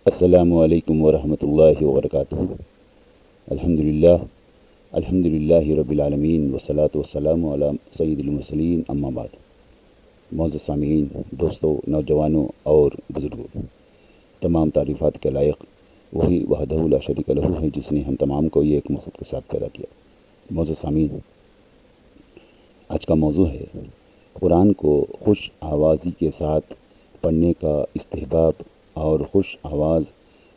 السلام علیکم ورحمۃ اللہ وبرکاتہ۔ الحمد للہ رب العالمین والصلاۃ والسلام علی سید المرسلین، اما بعد۔ معزز سامعین، دوستوں، نوجوانوں اور بزرگوں، تمام تعریفات کے لائق وہی وحدہ لا شریک لہ ہے جس نے ہم تمام کو ایک مقصد کے ساتھ پیدا کیا۔ معزز سامعین، آج کا موضوع ہے قرآن کو خوش آوازی کے ساتھ پڑھنے کا استحباب اور خوش آواز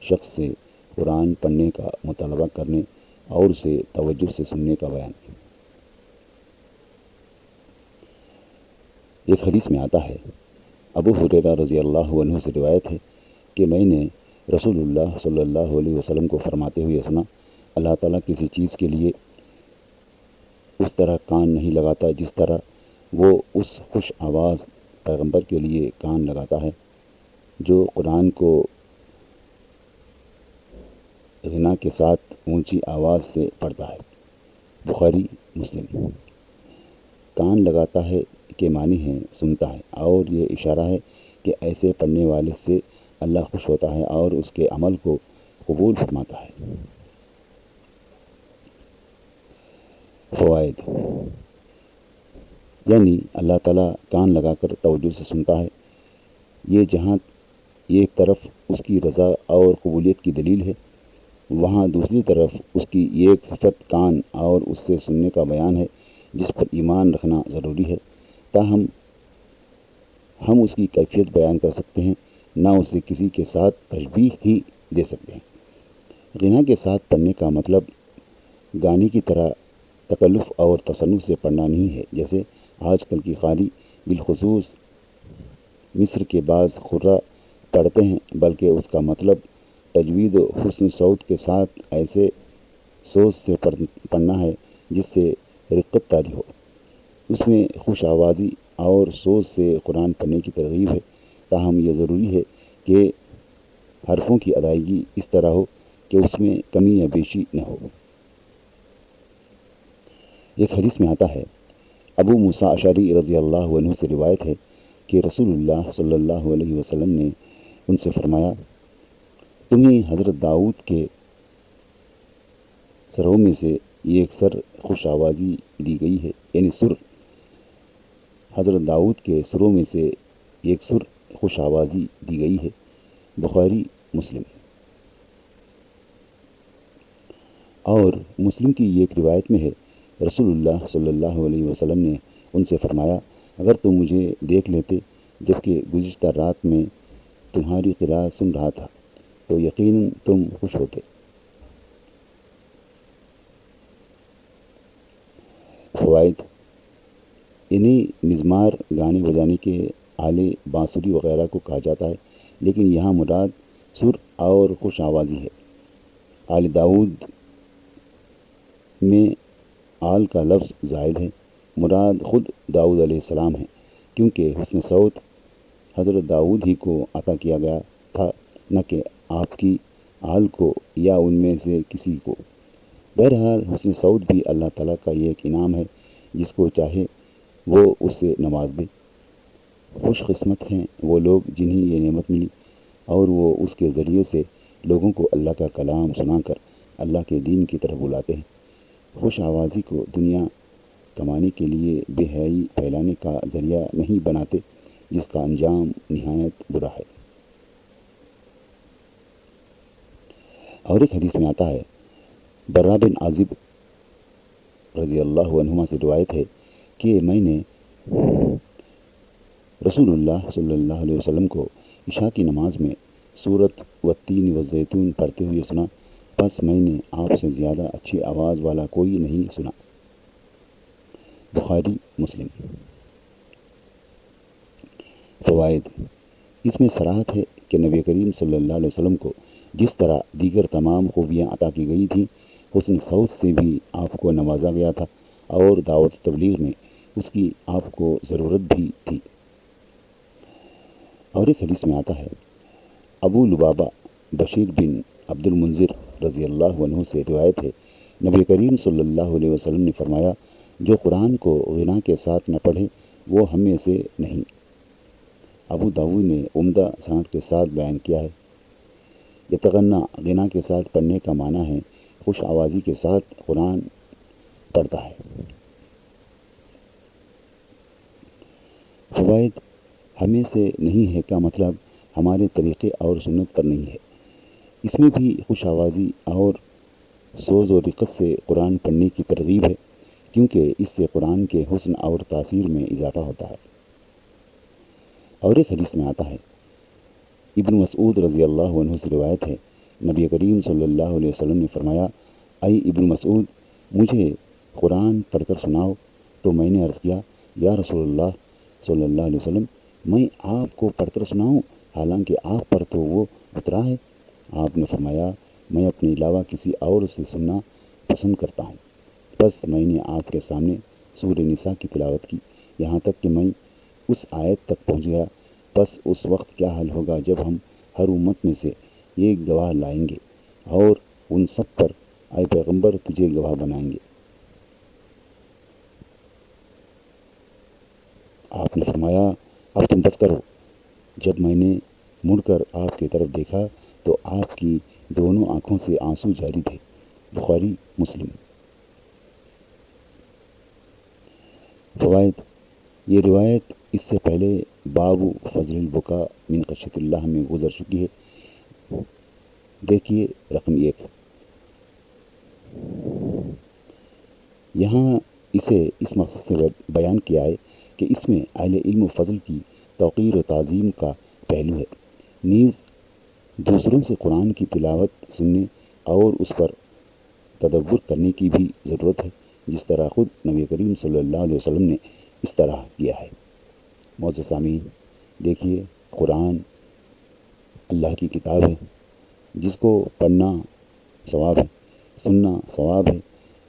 شخص سے قرآن پڑھنے کا مطالبہ کرنے اور اسے توجہ سے سننے کا بیان۔ ایک حدیث میں آتا ہے، ابو ہریرہ رضی اللہ عنہ سے روایت ہے کہ میں نے رسول اللہ صلی اللہ علیہ وسلم کو فرماتے ہوئے سنا، اللہ تعالیٰ کسی چیز کے لیے اس طرح کان نہیں لگاتا جس طرح وہ اس خوش آواز پیغمبر کے لیے کان لگاتا ہے جو قرآن کو غنا کے ساتھ اونچی آواز سے پڑھتا ہے۔ بخاری مسلم۔ کان لگاتا ہے کے معنی ہے سنتا ہے، اور یہ اشارہ ہے کہ ایسے پڑھنے والے سے اللہ خوش ہوتا ہے اور اس کے عمل کو قبول فرماتا ہے۔ فوائد، یعنی اللہ تعالیٰ کان لگا کر توجہ سے سنتا ہے، یہ جہاں ایک طرف اس کی رضا اور قبولیت کی دلیل ہے، وہاں دوسری طرف اس کی ایک صفت کان اور اس سے سننے کا بیان ہے جس پر ایمان رکھنا ضروری ہے، تاہم ہم اس کی کیفیت بیان کر سکتے ہیں، نہ اسے کسی کے ساتھ تشبیہ ہی دے سکتے ہیں۔ غنا کے ساتھ پڑھنے کا مطلب گانے کی طرح تکلف اور تصنع سے پڑھنا نہیں ہے، جیسے آج کل کی قاری بالخصوص مصر کے بعض قراء پڑھتے ہیں، بلکہ اس کا مطلب تجوید و حسن صوت کے ساتھ ایسے سوز سے پڑھنا ہے جس سے رقت طاری ہو۔ اس میں خوش آوازی اور سوز سے قرآن پڑھنے کی ترغیب ہے، تاہم یہ ضروری ہے کہ حرفوں کی ادائیگی اس طرح ہو کہ اس میں کمی یا بیشی نہ ہو۔ ایک حدیث میں آتا ہے، ابو موسیٰ اشعری رضی اللہ عنہ سے روایت ہے کہ رسول اللہ صلی اللہ علیہ وسلم نے ان سے فرمایا، تمہیں حضرت داؤد کے سروں میں سے ایک سر خوش آوازی دی گئی ہے، یعنی سر، حضرت داؤد کے سروں میں سے ایک سر خوش آوازی دی گئی ہے۔ بخاری مسلم۔ اور مسلم کی ایک روایت میں ہے، رسول اللہ صلی اللہ علیہ وسلم نے ان سے فرمایا، اگر تم مجھے دیکھ لیتے جبکہ گزشتہ رات میں تمہاری قرأت سن رہا تھا تو یقیناً تم خوش ہوتے۔ فوائد، انہیں مزمار گانے بجانے کے آلے بانسری وغیرہ کو کہا جاتا ہے، لیکن یہاں مراد سر اور خوش آوازی ہے۔ آل داؤد میں آل کا لفظ زائد ہے، مراد خود داؤد علیہ السلام ہے، کیونکہ حسن صوت حضرت داؤد ہی کو عطا کیا گیا تھا، نہ کہ آپ کی آل کو یا ان میں سے کسی کو۔ بہرحال حسن صوت بھی اللہ تعالیٰ کا ایک انعام ہے، جس کو چاہے وہ اس سے نواز دے۔ خوش قسمت ہیں وہ لوگ جنہیں یہ نعمت ملی اور وہ اس کے ذریعے سے لوگوں کو اللہ کا کلام سنا کر اللہ کے دین کی طرف بلاتے ہیں۔ خوش آوازی کو دنیا کمانے کے لیے بے حیائی پھیلانے کا ذریعہ نہیں بناتے، جس کا انجام نہایت برا ہے۔ اور ایک حدیث میں آتا ہے، برا بن عازب رضی اللہ عنہما سے روایت ہے کہ میں نے رسول اللہ صلی اللہ علیہ وسلم کو عشاء کی نماز میں سورۃ والتین والزیتون پڑھتے ہوئے سنا، بس میں نے آپ سے زیادہ اچھی آواز والا کوئی نہیں سنا۔ بخاری مسلم۔ فوائد، اس میں صراحت ہے کہ نبی کریم صلی اللہ علیہ وسلم کو جس طرح دیگر تمام خوبیاں عطا کی گئی تھیں، حسن صوت سے بھی آپ کو نوازا گیا تھا، اور دعوت و تبلیغ میں اس کی آپ کو ضرورت بھی تھی۔ اور ایک حدیث میں آتا ہے، ابو لبابہ بشیر بن عبد المنذر رضی اللہ عنہ سے روایت ہے، نبی کریم صلی اللہ علیہ وسلم نے فرمایا، جو قرآن کو غنا کے ساتھ نہ پڑھے وہ ہم میں سے نہیں۔ ابو داؤد نے عمدہ سند کے ساتھ بیان کیا ہے۔ یتغنا غنا کے ساتھ پڑھنے کا معنی ہے خوش آوازی کے ساتھ قرآن پڑھتا ہے۔ فوائد ہمیں سے نہیں ہے کا مطلب ہمارے طریقے اور سنت پر نہیں ہے۔ اس میں بھی خوش آوازی اور سوز و رقص سے قرآن پڑھنے کی ترغیب ہے، کیونکہ اس سے قرآن کے حسن اور تاثیر میں اضافہ ہوتا ہے۔ اور ایک حدیث میں آتا ہے، ابن مسعود رضی اللہ عنہ سے روایت ہے، نبی کریم صلی اللہ علیہ وسلم نے فرمایا، اے ابن مسعود، مجھے قرآن پڑھ کر سناؤ۔ تو میں نے عرض کیا، یا رسول اللہ صلی اللہ علیہ وسلم، میں آپ کو پڑھ کر سناؤں حالانکہ آپ پر تو وہ اترا ہے؟ آپ نے فرمایا، میں اپنے علاوہ کسی اور سے سننا پسند کرتا ہوں۔ بس میں نے آپ کے سامنے سورہ نساء کی تلاوت کی، یہاں تک کہ میں اس آیت تک پہنچ گیا، بس اس وقت کیا حال ہوگا جب ہم ہر امت میں سے ایک گواہ لائیں گے اور ان سب پر اے پیغمبر تجھے گواہ بنائیں گے۔ آپ نے فرمایا، اب تم بس کرو۔ جب میں نے مڑ کر آپ کی طرف دیکھا تو آپ کی دونوں آنکھوں سے آنسو جاری تھے۔ بخاری مسلم۔ فوائد، یہ روایت اس سے پہلے باب فضل البکا من خشیت اللہ میں گزر چکی ہے، دیکھیے رقم 1۔ یہاں اسے اس مقصد سے بیان کیا ہے کہ اس میں اہل علم و فضل کی توقیر و تعظیم کا پہلو ہے، نیز دوسروں سے قرآن کی تلاوت سننے اور اس پر تدبر کرنے کی بھی ضرورت ہے، جس طرح خود نبی کریم صلی اللہ علیہ وسلم نے اس طرح کیا ہے۔ معزز سامعین، دیکھیے قرآن اللہ کی کتاب ہے، جس کو پڑھنا ثواب ہے، سننا ثواب ہے،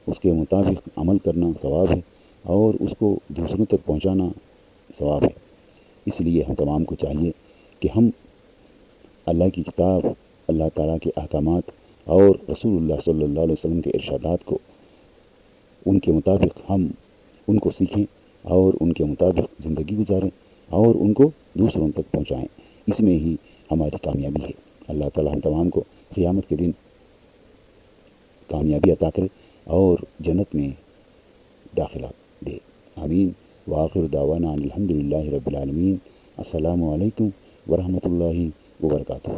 اس کے مطابق عمل کرنا ثواب ہے، اور اس کو دوسروں تک پہنچانا ثواب ہے۔ اس لیے ہم تمام کو چاہیے کہ ہم اللہ کی کتاب، اللہ تعالیٰ کے احکامات اور رسول اللہ صلی اللہ علیہ وسلم کے ارشادات کو ان کے مطابق ہم ان کو سیکھیں اور ان کے مطابق زندگی گزاریں اور ان کو دوسروں تک پہنچائیں۔ اس میں ہی ہماری کامیابی ہے۔ اللہ تعالیٰ ہم تمام کو قیامت کے دن کامیابی عطا کرے اور جنت میں داخلہ دے، آمین۔ وآخر دعوانا الحمد للہ رب العالمین۔ السلام علیکم ورحمۃ اللہ وبرکاتہ۔